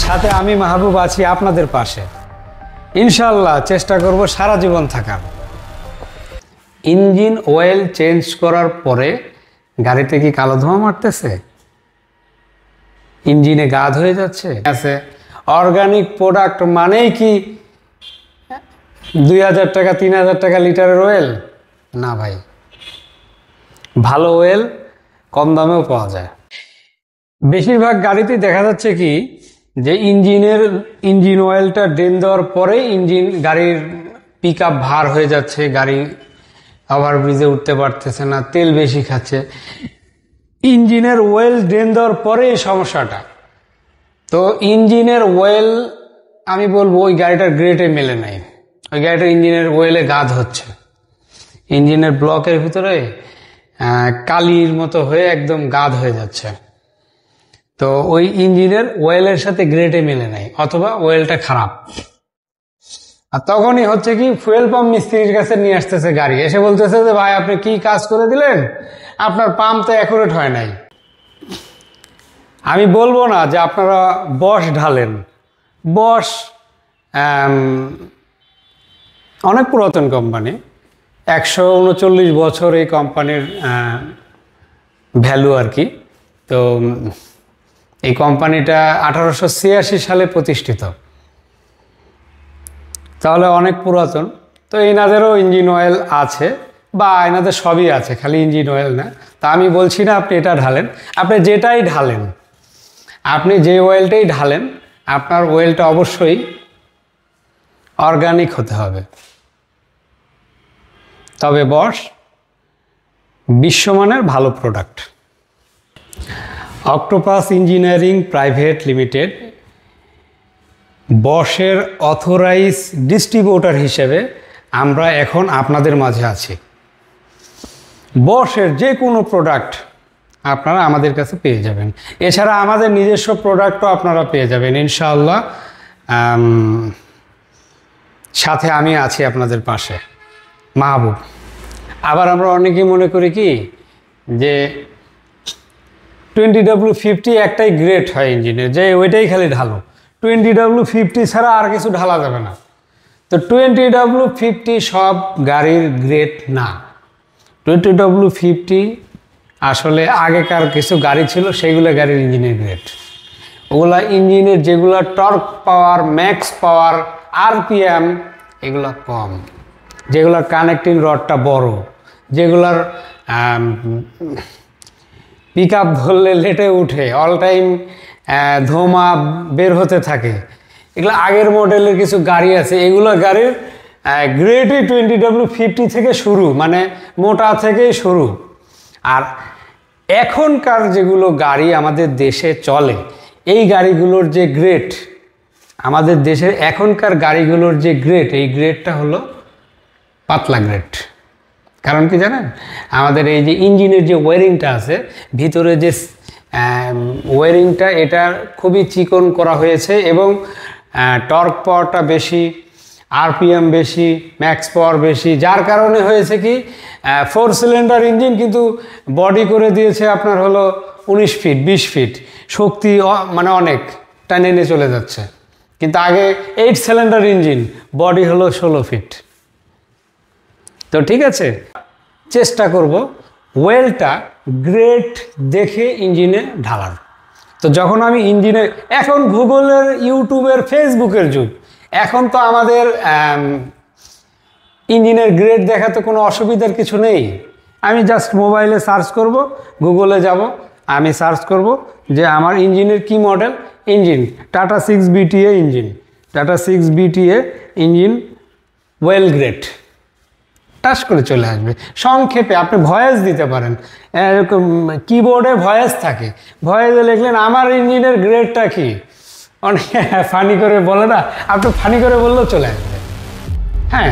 সাথে আমি মাহবুব আছি আপনাদের পাশে। ইনশাআল্লাহ চেষ্টা করব সারা জীবন থাকার। ইঞ্জিন অয়েল চেঞ্জ করার পরে গাড়িতে কি কালো ধোঁয়া মারতেছে, ইঞ্জিনে গাদ হয়ে যাচ্ছে? অর্গানিক প্রোডাক্ট মানেই কি 2000 টাকা 3000 টাকা লিটারের অয়েল? না ভাই, ভালো অয়েল কম দামেও পাওয়া যায়। বেশিরভাগ গাড়িতেই দেখা যাচ্ছে কি যে ইঞ্জিন অয়েলটা ড্রেন দেওয়ার পরে গাড়ির পিক আপ ভার হয়ে যাচ্ছে, গাড়ি ওভারব্রিজে উঠতে পারতেছে না, তেল বেশি খাচ্ছে। ইঞ্জিনের অয়েল ড্রেন দেওয়ার পরে এই সমস্যাটা। তো ইঞ্জিনের অয়েল আমি বলবো ওই গাড়িটার গ্রেডে মেলে নাই, ওই গাড়িটার ইঞ্জিনের অয়েলে গাদ হচ্ছে, ইঞ্জিনের ব্লকের ভিতরে কালির মতো হয়ে একদম গাদ হয়ে যাচ্ছে। তো ওই ইঞ্জিনের অয়েলের সাথে গ্রেডে মেলে নাই, অথবা অয়েলটা খারাপ। আর তখনই হচ্ছে কি ফুয়েল পাম্প মিস্ত্রির কাছে নিয়ে আসতেছে গাড়ি, এসে বলতেছে যে ভাই আপনি কি কাজ করে দিলেন, আপনার পাম্প তো অ্যাকুরেট হয় নাই। আমি বলবো না যে আপনারা বশ ঢালেন, বশ অনেক পুরাতন কোম্পানি, 139 বছর এই কোম্পানির ভ্যালু আর কি। তো এই কোম্পানিটা 1886 সালে প্রতিষ্ঠিত, তাহলে অনেক পুরাতন। তো এনাদেরও ইঞ্জিন অয়েল আছে, বা এনাদের সবই আছে, খালি ইঞ্জিন অয়েল না। তা আমি বলছি না আপনি এটা ঢালেন, আপনি যেটাই ঢালেন, আপনি যে অয়েলটাই ঢালেন, আপনার অয়েলটা অবশ্যই অর্গানিক হতে হবে। তবে বশ বিশ্বমানের ভালো product. Octopus engineering private limited বশের অথরাইজ ডিস্ট্রিবিউটর হিসেবে আমরা এখন আপনাদের মাঝে আছি। বশের যে কোনো প্রোডাক্ট আপনারা আমাদের কাছে পেয়ে যাবেন। এছাড়া আমাদের নিজস্ব প্রোডাক্টও আপনারা পেয়ে যাবেন ইনশাআল্লাহ। সাথে আমি আছি আপনাদের পাশে, মাহবুব। আবার আমরা অনেকেই মনে করি কি যে 20W50 একটাই গ্রেড হয় ইঞ্জিনের, যে ওইটাই খালি ঢালো, 20W50 ছাড়া আর কিছু ঢালা যাবে না। তো 20W50 সব গাড়ির গ্রেড না। 20W50 আসলে আগেকার কিছু গাড়ি ছিল, সেইগুলো গাড়ির ইঞ্জিনের গ্রেড। ওগুলা ইঞ্জিনের যেগুলো টর্ক পাওয়ার, ম্যাক্স পাওয়ার, আরপিএম এগুলো কম, যেগুলোর কানেক্টিং রডটা বড়, যেগুলার পিক আপ ধরলে লেটে উঠে, অল টাইম ধোঁয়া বের হতে থাকে, এগুলো আগের মডেলের কিছু গাড়ি আছে। এগুলো গাড়ির গ্রেডই 20W50 থেকে শুরু, মানে মোটা থেকেই শুরু। আর এখনকার যেগুলো গাড়ি আমাদের দেশে চলে, এই গাড়িগুলোর যে গ্রেড, আমাদের দেশের এখনকার গাড়িগুলোর যে গ্রেড, এই গ্রেডটা হলো পাতলা গ্রেড। কারণ কি জানেন, আমাদের এই যে ইঞ্জিনের যে ওয়ারিংটা আছে, ভিতরে যে ওয়ারিংটা, এটা খুবই চিকন করা হয়েছে এবং টর্ক পাওয়ারটা বেশি, আরপিএম বেশি, ম্যাক্স পাওয়ার বেশি, যার কারণে হয়েছে কি 4 সিলিন্ডার ইঞ্জিন, কিন্তু বডি করে দিয়েছে আপনার হলো 19 ফিট 20 ফিট, শক্তি মানে অনেক টানে নিয়ে চলে যাচ্ছে। কিন্তু আগে 8 সিলিন্ডার ইঞ্জিন, বডি হলো 16 ফিট। তো ঠিক আছে, চেষ্টা করব ওয়েলটা গ্রেড দেখে ইঞ্জিনে ঢালার। তো যখন আমি ইঞ্জিনে, এখন গুগলের, ইউটিউবের, ফেসবুকের যুগ, এখন তো আমাদের ইঞ্জিনের গ্রেড দেখাতে কোনো অসুবিধার কিছু নেই। আমি জাস্ট মোবাইলে সার্চ করব, গুগলে যাব, আমি সার্চ করব যে আমার ইঞ্জিনের কি model, engine tata 6BTA engine, tata 6BTA engine well grade, touch করে চলে আসবে। সংক্ষেপে আপনি ভয়েস দিতে পারেন, এরকম কিবোর্ডে ভয়েস থাকে, ভয়েসে লিখলেন আমার ইঞ্জিনের গ্রেডটা কি, অনেক ফানি করে বলে না, আপনি ফানি করে বললেও চলে আসবে। হ্যাঁ।